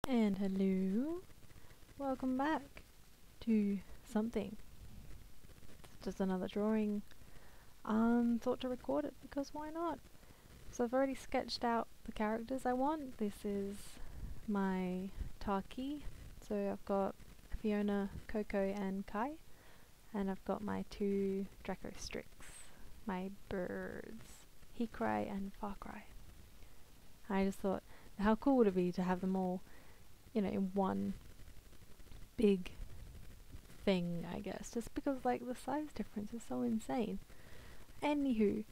And hello, welcome back to something. It's just another drawing. Thought to record it because why not? So I've already sketched out the characters I want. This is my Taki. So I've got Fiona, Coco and Kai. And I've got my two Draco Strix, my birds, Hikrai and Farcry. I just thought, how cool would it be to have them all, in one big thing, I guess, just because like the size difference is so insane. Anywho,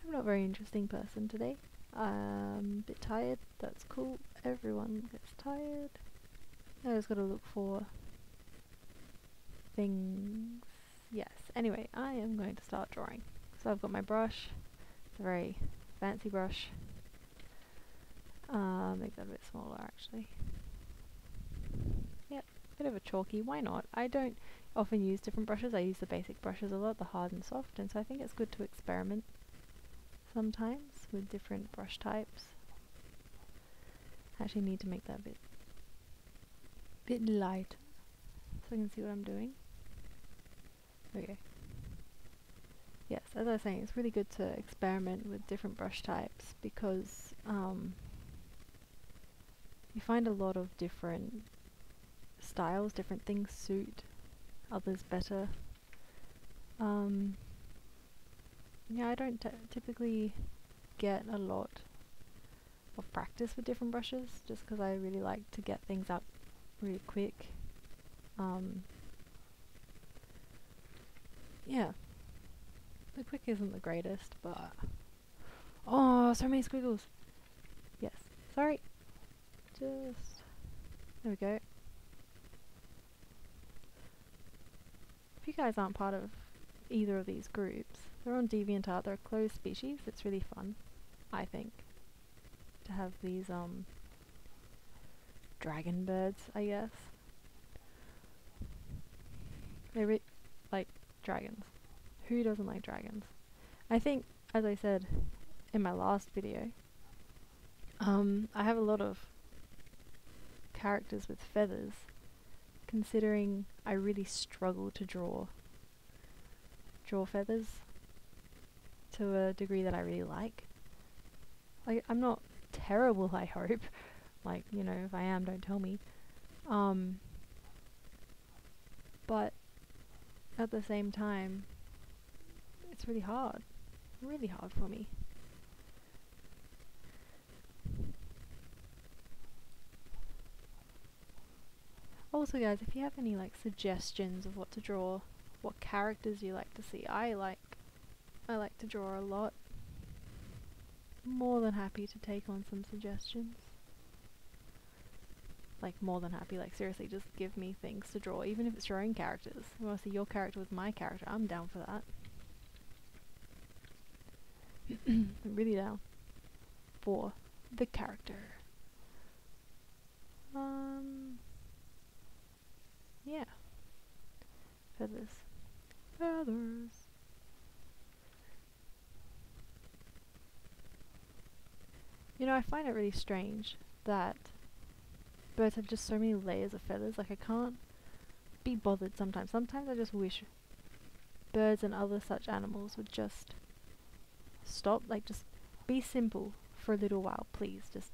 I'm not a very interesting person today. A bit tired, that's cool. Everyone gets tired. I just gotta look for things. Yes, anyway, I am going to start drawing. So I've got my brush. It's a very fancy brush. Make that a bit smaller actually. Yep, bit of a chalky, why not? I don't often use different brushes. I use the basic brushes a lot, the hard and soft, and so I think it's good to experiment sometimes with different brush types. I actually need to make that a bit lighter so I can see what I'm doing. Okay. Yes, as I was saying, it's really good to experiment with different brush types because you find a lot of different styles, different things suit others better. Yeah, I don't typically get a lot of practice with different brushes just because I really like to get things up really quick. Yeah, the quick isn't the greatest, but oh, so many squiggles. Yes, sorry. Just there we go. If you guys aren't part of either of these groups, they're on DeviantArt. They're a closed species. It's really fun, I think, to have these dragon birds, I guess. They like dragons. Who doesn't like dragons? I think, as I said in my last video, I have a lot of characters with feathers, considering I really struggle to draw feathers to a degree that I really like. Like, I'm not terrible, I hope. Like, if I am, don't tell me. But at the same time, it's really hard for me. Also guys, if you have any like suggestions of what to draw, what characters you like to see, I like to draw a lot. More than happy to take on some suggestions. Like, more than happy, like seriously, just give me things to draw, even if it's your own characters. If you want to see your character with my character, I'm down for that. I'm really down for the character. Yeah. Feathers. I find it really strange that birds have just so many layers of feathers. Like, I can't be bothered sometimes. Sometimes I just wish birds and other such animals would just stop. Like, just be simple for a little while, please. Just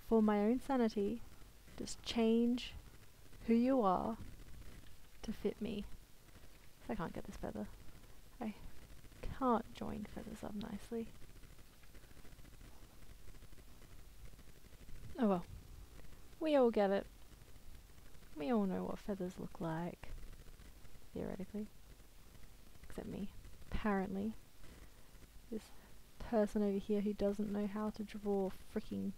for my own sanity, just change who you are to fit me. So I can't get this feather. I can't join feathers up nicely. Oh well. We all get it. We all know what feathers look like. Theoretically. Except me. Apparently. This person over here who doesn't know how to draw freaking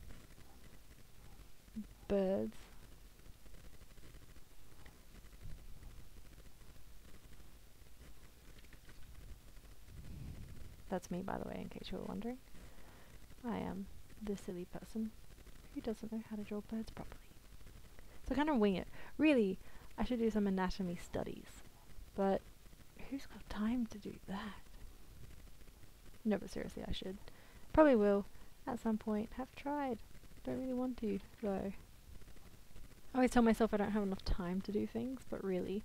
birds. That's me, by the way, in case you were wondering. I am the silly person who doesn't know how to draw birds properly. So I kind of wing it. Really, I should do some anatomy studies. But who's got time to do that? No, but seriously, I should. Probably will, at some point. Have tried. Don't really want to, though. I always tell myself I don't have enough time to do things, but really,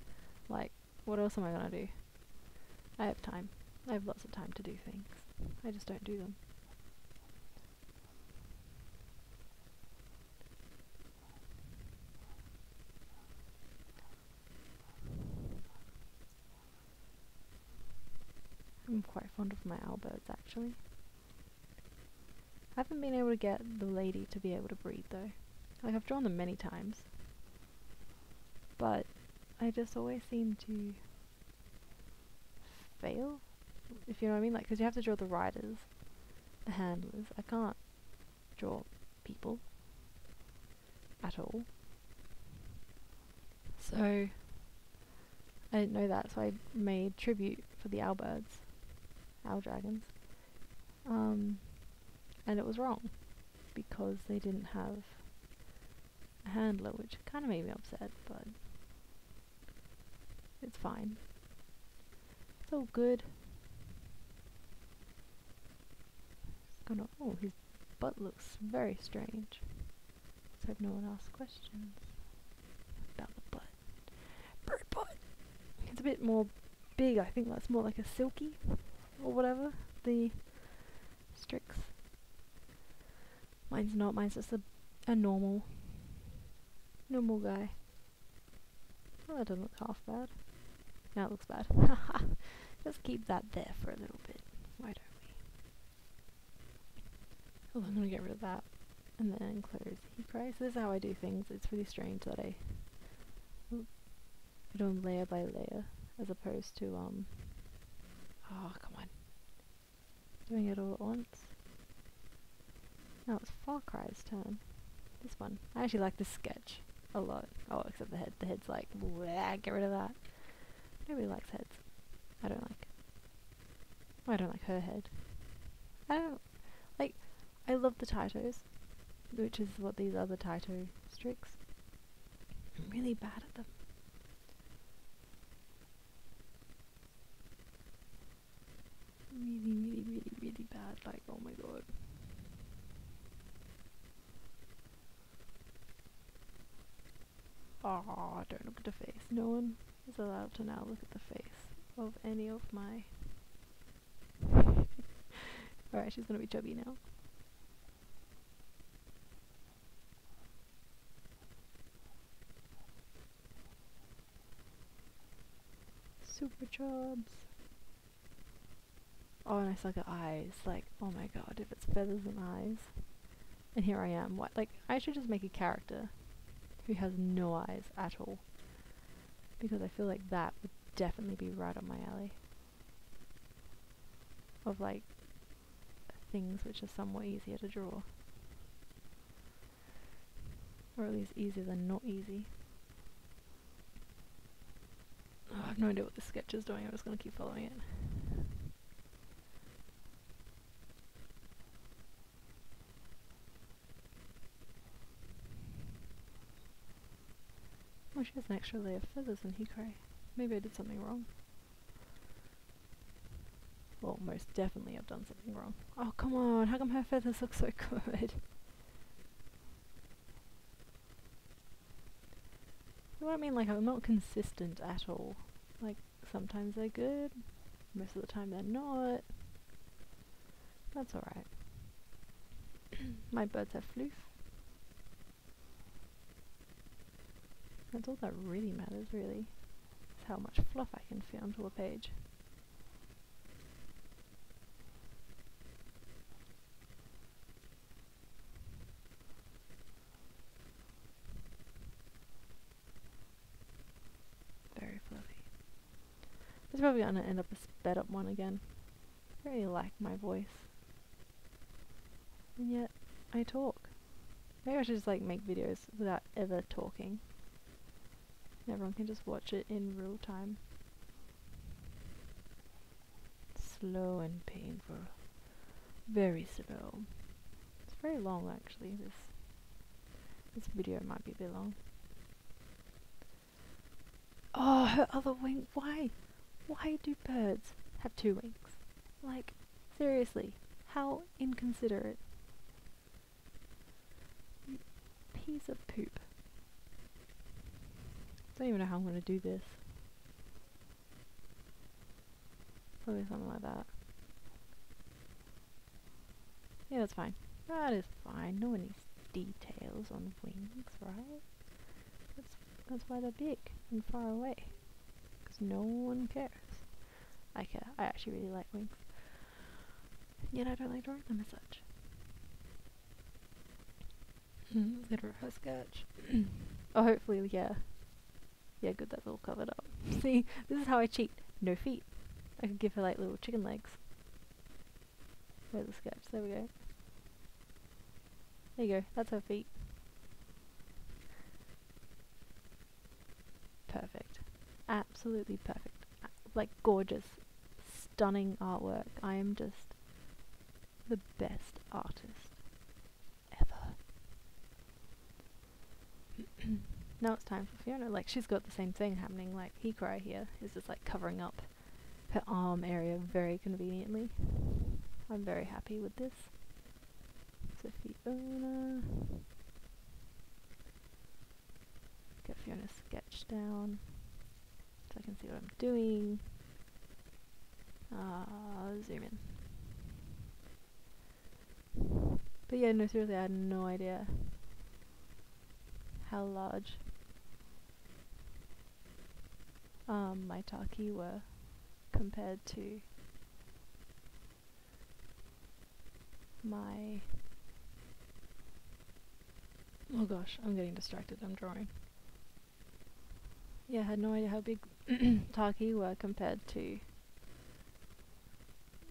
like, what else am I gonna do? I have time. I have lots of time to do things. I just don't do them. I'm quite fond of my owlbirds, actually. I haven't been able to get the lady to be able to breed, though. Like, I've drawn them many times, but I just always seem to fail, if you know what I mean. Like, because you have to draw the riders, the handlers. I can't draw people at all. So I didn't know that, so I made tribute for the owlbirds, owl dragons, and it was wrong because they didn't have a handler, which kind of made me upset, but it's fine. It's all good. Oh, his butt looks very strange. Let's hope no one asks questions about the butt. Bird butt! It's a bit more big, I think that's more like a silky, or whatever, the Strix. Mine's not, mine's just a normal guy. Oh, that doesn't look half bad. Now it looks bad. Let's keep that there for a little bit. Why don't we? Oh, I'm gonna get rid of that. And then close Hecray. So this is how I do things. It's really strange that I do them layer by layer, as opposed to, oh, come on. Doing it all at once. Now it's Far Cry's turn. This one. I actually like this sketch a lot. Oh, except the head. The head's like, bleh, get rid of that. Nobody likes heads. I don't like. Well, I don't like her head. I don't like. I love the Taitos, which is what these are, the Taito Strix. I'm really bad at them. Really bad. Like, oh my god. Oh, don't look at the face. No one is allowed to now look at the face of any of my... Alright, she's gonna be chubby now. Super chubs. Oh, and I suck at eyes. Like, oh my god, if it's feathers and eyes. And here I am. What? Like, I should just make a character who has no eyes at all. Because I feel like that would definitely be right up my alley. Of like, things which are somewhat easier to draw. Or at least easier than not easy. Oh, I have no idea what this sketch is doing, I'm just gonna keep following it. Oh, she has an extra layer of feathers in Hecray. Maybe I did something wrong. Well, most definitely I've done something wrong. Oh, come on, how come her feathers look so good? You know what I mean? Like, I'm not consistent at all. Like, sometimes they're good, most of the time they're not. That's alright. My birds have floof. That's all that really matters, really. Is how much fluff I can fit onto a page. Very fluffy. This is probably gonna end up a sped up one again. I really like my voice. And yet, I talk. Maybe I should just like make videos without ever talking. And everyone can just watch it in real time. Slow and painful. Very slow. It's very long actually, this video might be a bit long. Oh, her other wing, why? Why do birds have two wings? Like, seriously, how inconsiderate. You piece of poop. don't even know how I'm going to do this. Probably something like that. Yeah, that's fine. That is fine. No one needs details on wings, right? That's why they're big and far away. Because no one cares. I care. I actually really like wings. Yet I don't like drawing them as such. Let's get a reverse sketch. Oh, hopefully, yeah. Yeah, good, that's all covered up. See, this is how I cheat. No feet. I could give her like little chicken legs. Where's the sketch? There we go. There you go, that's her feet. Perfect. Absolutely perfect. Like gorgeous, stunning artwork. I am just the best artist ever. Now it's time for Fiona. Like, she's got the same thing happening. Like, Hikari here is just like covering up her arm area very conveniently. I'm very happy with this. So Fiona. Get Fiona's sketch down so I can see what I'm doing. Zoom in. But yeah, no, seriously, I had no idea how large my Taki were compared to my... Oh gosh, I'm getting distracted, I'm drawing. Yeah, I had no idea how big Taki were compared to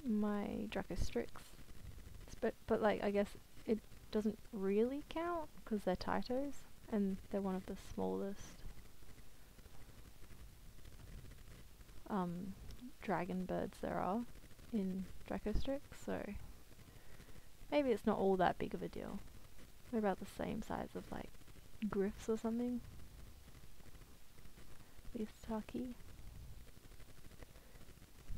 my Dracostrix. But like, I guess it doesn't really count because they're Taitos and they're one of the smallest dragon birds there are in Dracostrix, so maybe it's not all that big of a deal. They're about the same size of like Griffs or something. These Taki.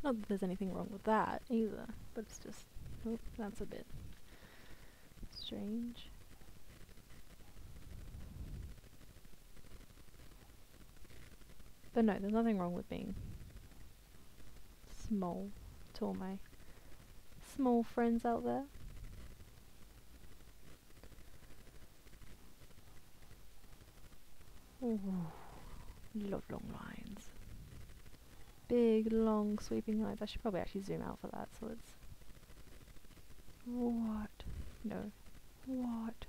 Not that there's anything wrong with that either, but it's just, oh, that's a bit strange. But no, there's nothing wrong with being small to all my small friends out there. Ooh, love long lines. Big, long, sweeping lines. I should probably actually zoom out for that, so it's... What? No. What?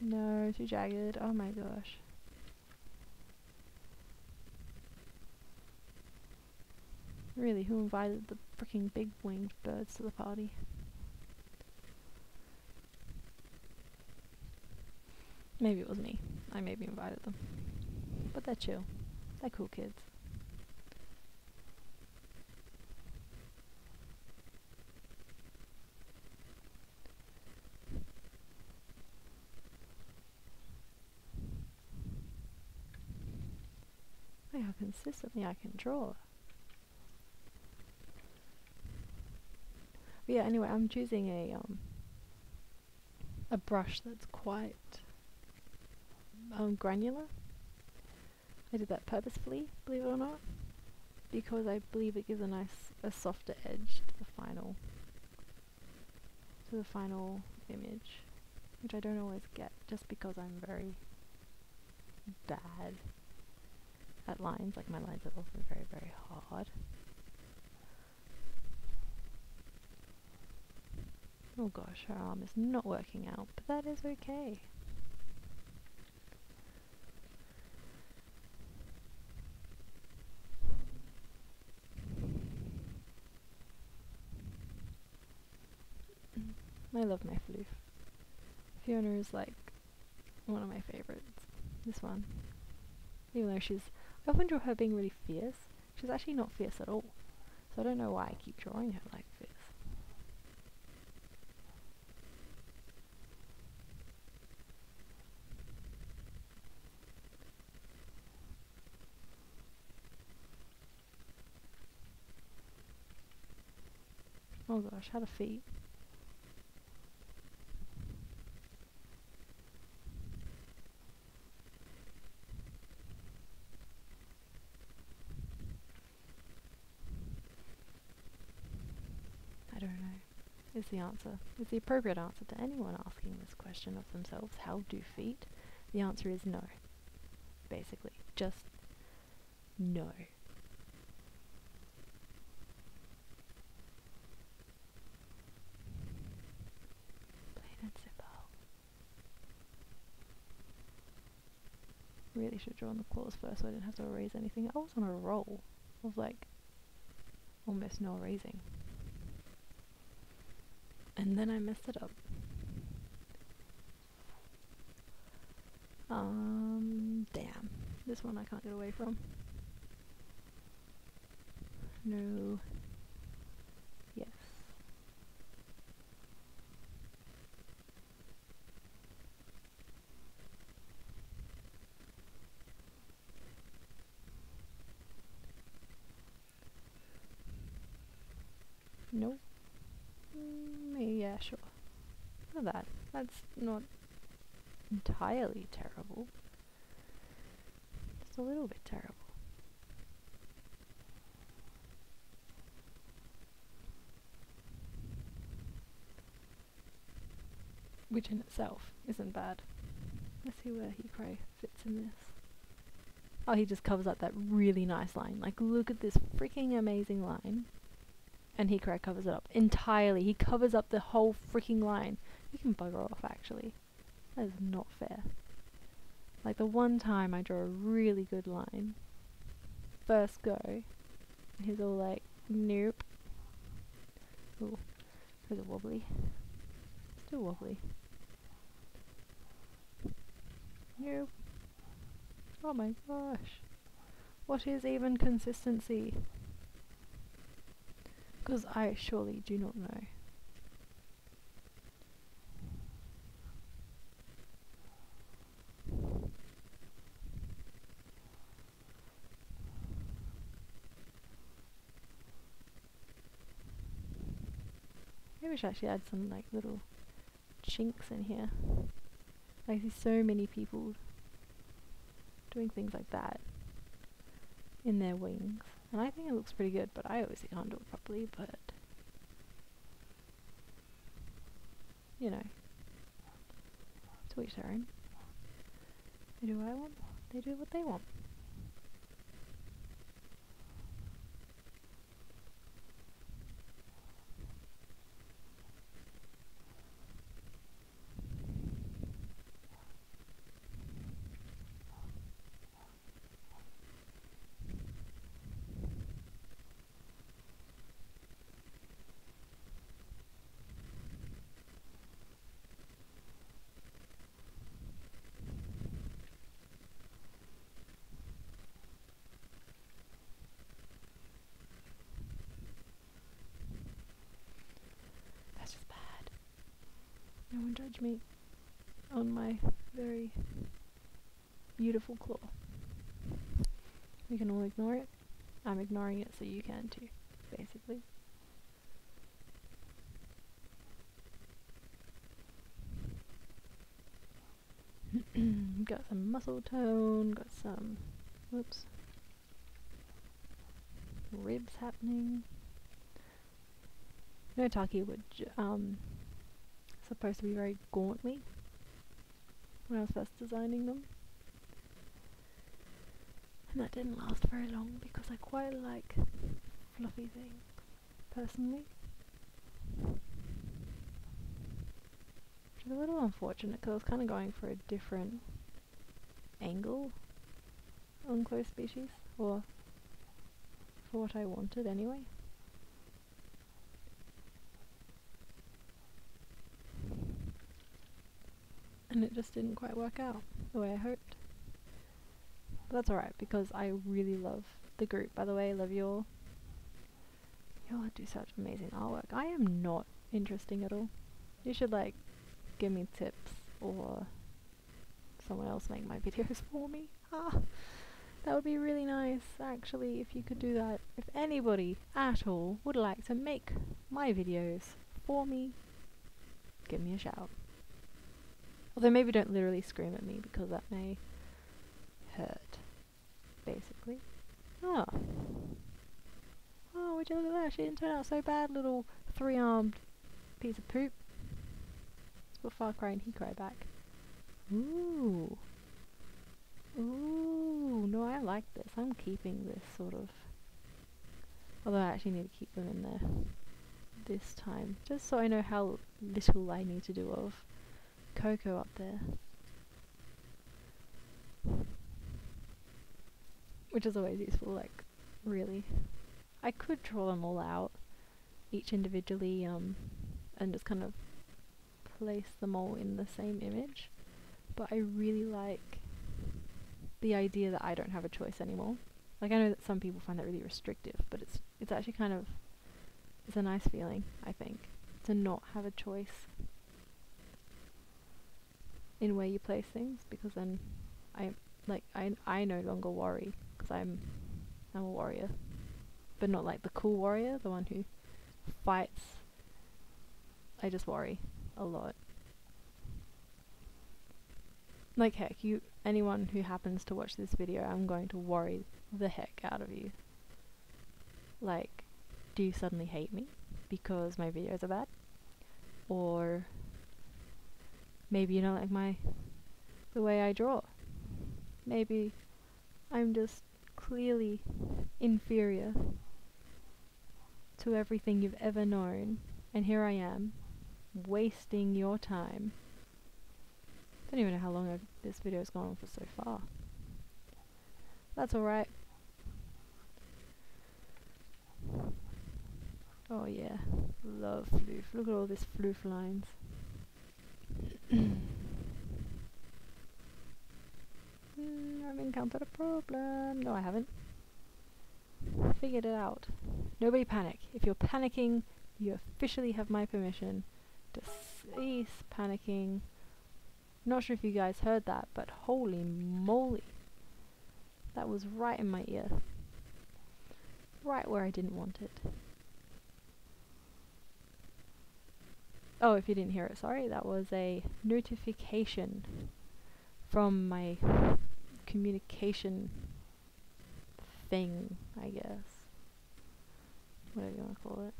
No, too jagged. Oh my gosh. Really, who invited the freaking big winged birds to the party? Maybe it was me. I maybe invited them. But they're chill. They're cool kids. Look how consistently I can draw. But yeah, anyway, I'm choosing a brush that's quite granular. I did that purposefully, believe it or not, because I believe it gives a softer edge to the final image, which I don't always get just because I'm very bad at lines. Like, my lines are often very, very hard. Oh gosh, her arm is not working out, but that is okay. I love my floof. Fiona is like one of my favorites. This one. Even though I often draw her being really fierce, she's actually not fierce at all. So I don't know why I keep drawing her like fierce. Oh gosh, how to feet. is the answer. Is the appropriate answer to anyone asking this question of themselves. How do feet? The answer is no. Basically. Just no. Plain and simple. Really should have drawn the claws first so I didn't have to erase anything. I was on a roll of like almost no erasing. And then I messed it up. Damn. This one I can't get away from. No. Yes. Nope. Yeah, sure. Look at that. That's not entirely terrible. Just a little bit terrible. Which in itself isn't bad. Let's see where Hikari fits in this. Oh, he just covers up that really nice line. Like, look at this freaking amazing line. And Hikari covers it up entirely. He covers up the whole freaking line. You can bugger off, actually. That is not fair. Like, the one time I draw a really good line, first go, he's all like, nope. Ooh, is it wobbly? Still wobbly. Nope. Oh my gosh. What is even consistency? Because I surely do not know. Maybe I should actually add some like little chinks in here. I see so many people doing things like that in their wings. And I think it looks pretty good, but I obviously can't do it properly, but you know, to each their own. They do what I want, they do what they want. That's just bad. No one judge me on my very beautiful claw. We can all ignore it. I'm ignoring it so you can too, basically. Got some muscle tone, got some, whoops, ribs happening. No, Taki would supposed to be very gauntly when I was first designing them. And that didn't last very long because I quite like fluffy things, personally. Which is a little unfortunate because I was kind of going for a different angle on close species, or for what I wanted anyway. And it just didn't quite work out the way I hoped. But that's alright because I really love the group, by the way. I love you all. You all do such amazing artwork. I am not interesting at all. You should like give me tips or someone else make my videos for me. That would be really nice actually if you could do that. If anybody at all would like to make my videos for me, give me a shout. Although maybe don't literally scream at me because that may hurt, basically. Oh, would you look at that? She didn't turn out so bad, little three-armed Piece of poop. Let's put Far Cry and He Cry back. Ooh. Ooh, no, I like this. I'm keeping this sort of. Although I actually need to keep them in there this time. Just so I know how little I need to do of Coco up there. Which is always useful, like, really. I could draw them all out, each individually, and just kind of place them all in the same image. But I really like the idea that I don't have a choice anymore. Like, I know that some people find that really restrictive, but it's actually kind of, it's a nice feeling, I think, to not have a choice in where you place things, because then I no longer worry, because I'm a warrior, but not like the cool warrior, the one who fights. I just worry a lot. Like, heck, anyone who happens to watch this video, I'm going to worry the heck out of you. Like, do you suddenly hate me because my videos are bad? Or maybe you don't like the way I draw. Maybe I'm just clearly inferior to everything you've ever known, and here I am, wasting your time. I don't even know how long this video has gone on for so far. That's alright. Oh yeah, love floof. Look at all this floof lines. I've encountered a problem. No, I haven't. Figured it out. Nobody panic. If you're panicking, you officially have my permission to cease panicking. Not sure if you guys heard that, but holy moly. That was right in my ear. Right where I didn't want it. Oh, if you didn't hear it, sorry. That was a notification from my communication thing, I guess. Whatever you want to call it.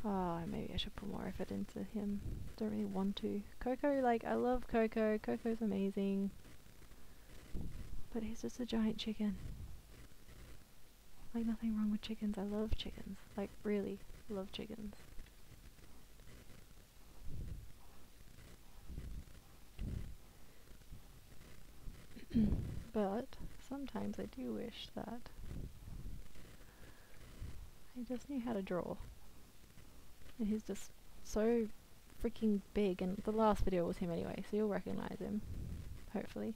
Oh, maybe I should put more effort into him. Don't really want to. Coco, like, I love Coco. Coco's amazing. But he's just a giant chicken. Like, nothing wrong with chickens. I love chickens. Like, really love chickens. But sometimes I do wish that I just knew how to draw. And he's just so freaking big, and the last video was him anyway, so you'll recognize him, hopefully.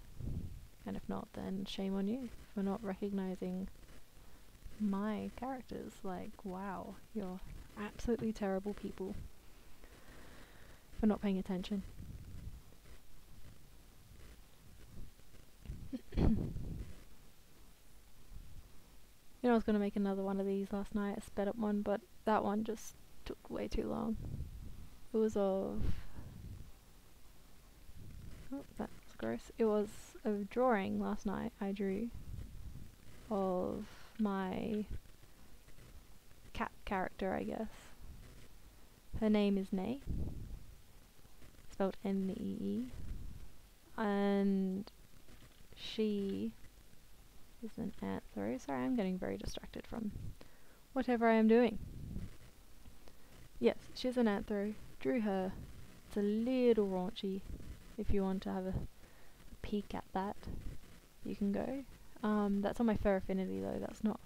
And if not, then shame on you for not recognizing my characters. Like, wow, you're absolutely terrible people for not paying attention. You know, I was going to make another one of these last night, a sped up one, but that one just took way too long. It was of... oh, that was gross. It was a drawing last night I drew of my cat character, I guess. Her name is Nay, spelled N-E-E, and she is an anthro. Sorry, I'm getting very distracted from whatever I am doing. Yes, she's an anthro. Drew her. It's a little raunchy. If you want to have a peek at that, you can go. That's on my Fur Affinity though. That's not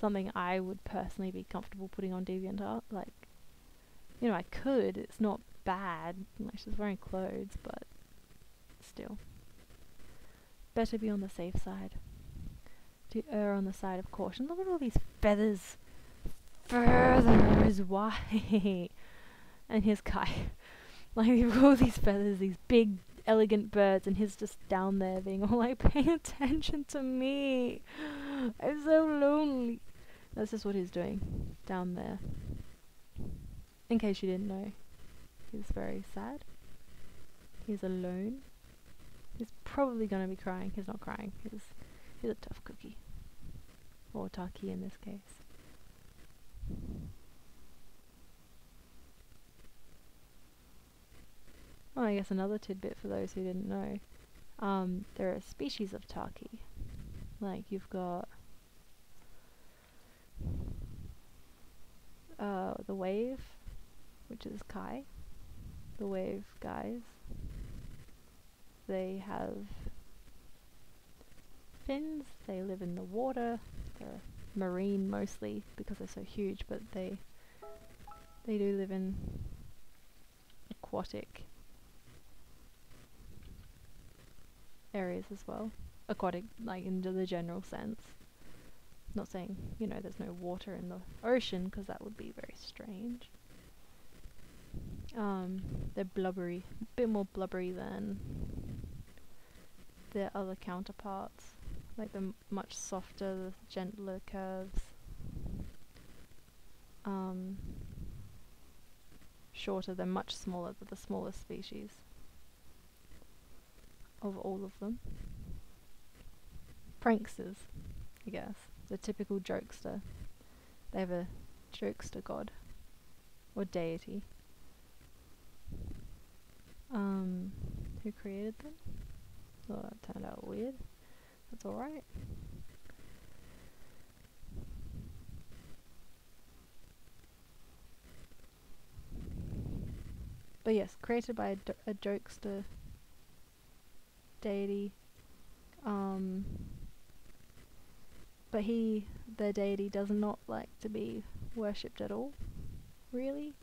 something I would personally be comfortable putting on DeviantArt. Like, you know, I could. It's not bad. Like, she's wearing clothes, but still. Better be on the safe side. To err on the side of caution. Look at all these feathers. Feathers, why? And here's Kai. Like, you've got all these feathers, these big, elegant birds, and he's just down there being all like, pay attention to me. I'm so lonely. That's just what he's doing. Down there. In case you didn't know. He's very sad. He's alone. He's probably gonna be crying. He's not crying. He's a tough cookie. Or Taki in this case. I guess another tidbit for those who didn't know, there are species of Taki. Like you've got the wave, which is Kai. The wave guys. They have fins, they live in the water, they're marine mostly because they're so huge, but they do live in aquatic areas as well. Aquatic, like in the general sense. Not saying, you know, there's no water in the ocean, because that would be very strange. They're blubbery, a bit more blubbery than their other counterparts. Like they're much softer, gentler curves. Shorter, they're much smaller, they're the smallest species of all of them. Pranksters, I guess. The typical jokester. They have a jokester god. Or deity. Who created them? Oh, that turned out weird. That's alright. But yes, created by a jokester deity. But the deity, does not like to be worshipped at all. Really?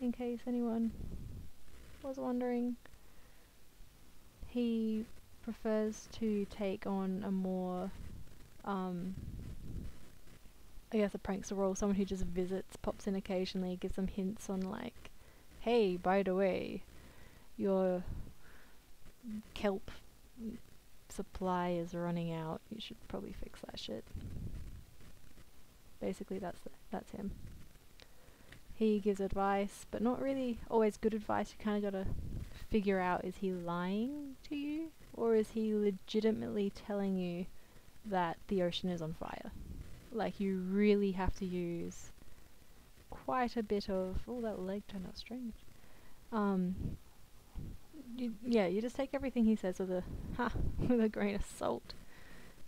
In case anyone was wondering. He prefers to take on a more, I guess a prankster role, someone who just visits, pops in occasionally, gives them hints on like, hey, by the way, your kelp supply is running out, you should probably fix that shit. Basically that's him. He gives advice, but not really always good advice. You kind of gotta figure out, is he lying to you, or is he legitimately telling you that the ocean is on fire? Like, you really have to use quite a bit of... Oh, that leg turned out strange. You just take everything he says with a grain of salt.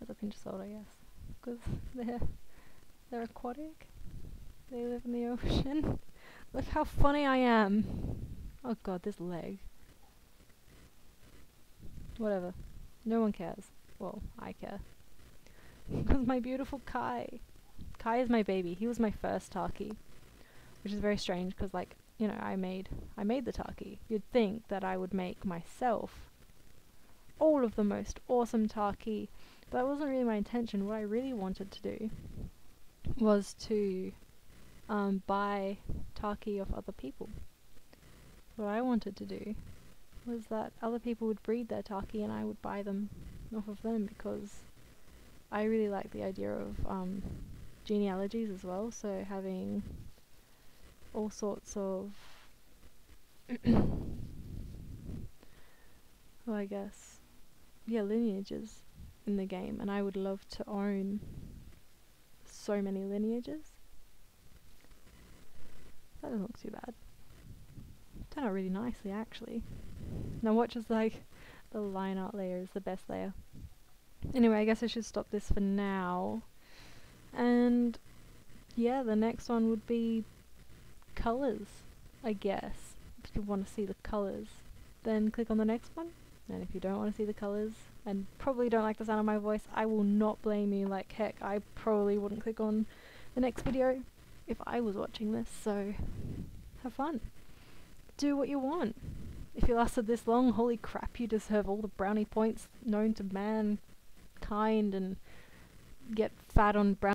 With a pinch of salt, I guess. Because they're aquatic. They live in the ocean. Look how funny I am. Oh god, this leg. Whatever. No one cares. Well, I care. Because my beautiful Kai. Kai is my baby. He was my first Taki. Which is very strange because, like, you know, I made the Taki. You'd think that I would make myself all of the most awesome Taki. But that wasn't really my intention. What I really wanted to do was to buy Taki of other people. What I wanted to do was that other people would breed their Taki and I would buy them off of them, because I really like the idea of genealogies as well, so having all sorts of well, I guess, yeah, lineages in the game, and I would love to own so many lineages. That doesn't look too bad. Turned out really nicely, actually. Now watch as, like, the line art layer is the best layer. Anyway, I guess I should stop this for now. And yeah, the next one would be colours, I guess. If you want to see the colours, then click on the next one. And if you don't want to see the colours, and probably don't like the sound of my voice, I will not blame you. Like heck, I probably wouldn't click on the next video if I was watching this, so have fun. Do what you want. If you lasted this long, holy crap, you deserve all the brownie points known to mankind and get fat on brownie